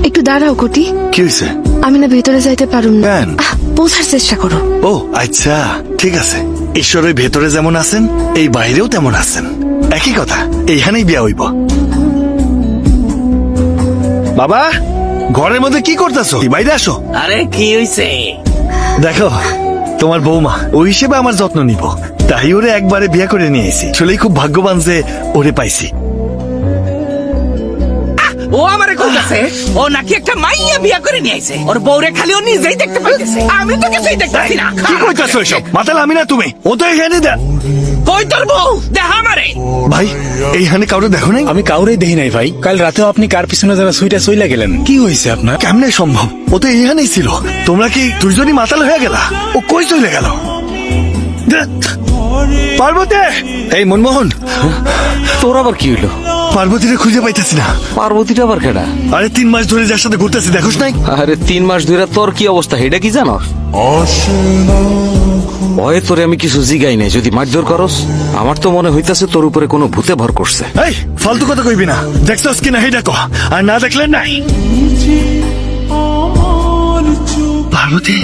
একটু দাঁড়াও কোটি। কি হয়েছে? আমি না ভেতরে যাইতে পারুম না। কেন? বোঝার চেষ্টা করো। ও আচ্ছা, ঠিক আছে। ঈশ্বরের ভেতরে যেমন আছেন এই বাইরেও তেমন আছেন, একই কথা। এইখানেই বিয়া হইব। বাবা, ঘরের মধ্যে কি করতেছো? বাইরে আসো। আরে কি হইছে? দেখো, তোমার বৌমা ওই হিসেবে আমার যত্ন নিব, তাই ওরে একবারে বিয়া করে নিয়ে এসেছি। আসলেই খুব ভাগ্যবান যে ওরে পাইছি। ও আমারে কইতাছে ও নাকি একটা মাইয়া বিয়া করে নিয়ে আইছে, ওর বউরে খালি ও নিজেই দেখতে পাইতেছে, আমি তো কিছুই দেখতেছি না। কি কইতাছো এসব? মাতাল আমি না তুমি? ও তো এখানে কই তোর বউ? দেখা আমারে। ভাই, এইখানে কাউরে দেখো নাই? আমি কাউরে দেখি নাই ভাই। কাল রাতেও আপনি কার পিছনে যারা সুইটা চইলা গেলেন, কি হয়েছে আপনার? কেমনে সম্ভব? ও তো এইখানেই ছিল। তোমরা কি দুইজনই মাতাল হয়ে গেলা? ও কই চলে গেল? পার্বতী! এই মনমোহন, তোর আবার কি হইলো? পার্বতীরে খুঁজে পাইতেছি না। পার্বতীটা আবার কেডা? আরে 3 মাস ধরে যার সাথে ঘুরতেছি, দেখোস নাই? আরে 3 মাস ধরে তোর কি অবস্থা এটা কি জানোস? ভয়ে তোরে আমি কিছু জিগাই নাই, যদি মারধর করস। আমার তো মনে হইতাছে তোর উপরে কোনো ভূতে ভর করছে। এই ফালতু কথা কইবি না। দেখছস কি না হেডা কহ, আর না দেখলে নাই। পার্বতী!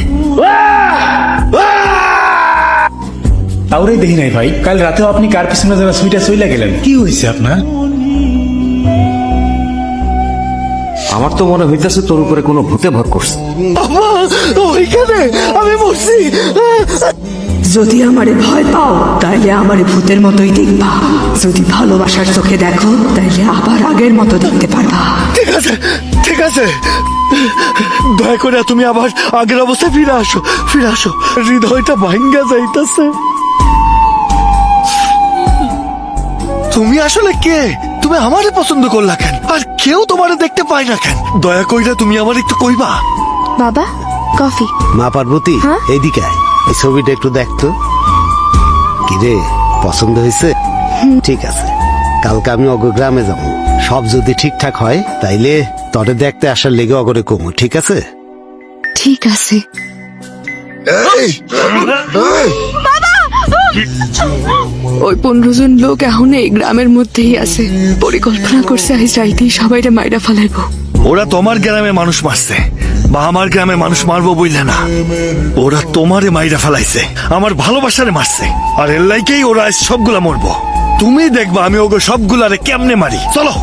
কাউরে দেখি নাই ভাই। কাল রাতেও আপনি কার পিছনে যারা সুইটা চইলা গেলেন, কি হয়েছে আপনার? আমার তো মনে হইতাছে তোর উপরে কোনো ভূতে ভর করছে। ওইখানে আমি মরছি। যদি আমারে ভয় পাও তাইলে আমারে ভূতের মতোই দেখবা, যদি ভালোবাসার চোখে দেখো তাইলে আবার আগের মতো দেখতে পারবা। ঠিক আছে, ঠিক আছে। দয়া করে তুমি আবার আগের অবস্থায় ফিরে আসো, ফিরে আসো। হৃদয়টা ভাঙ্গা যাইতাছে। তুমি আসলে কে? তুমি আমারে পছন্দ করলা কেন? আর কেউ তোমারে দেখতে পায় না কেন? দয়া কইরা তুমি আমার একটু কইবা। বাবা, কফি। মা পার্বতী, হ্যাঁ? এইদিকে আয়। এই ছবিটা একটু দেখতো। কিরে, পছন্দ হয়েছে? ঠিক আছে, কালকে আমি অগ্রগ্রামে যাবো। সব যদি ঠিকঠাক হয় তাইলে তরে দেখতে আসার লেগে অগরে কমু, ঠিক আছে? ঠিক আছে। ওই 15 জন লোক এখন এই গ্রামের মধ্যেই আছে। পরিকল্পনা করছে আজ রাইতেই সবাইরে মাইরা ফালাইবো। ওরা তোমার গ্রামে মানুষ মারছে বা আমার গ্রামে মানুষ মারবো বইলে না, ওরা তোমারে মাইরা ফেলাইছে, আমার ভালোবাসারে মারছে। আর এর লাইকেই ওরা আজ সবগুলা মরবো। তুমি দেখবা আমি ওগো সবগুলারে কেমনে মারি। চলো।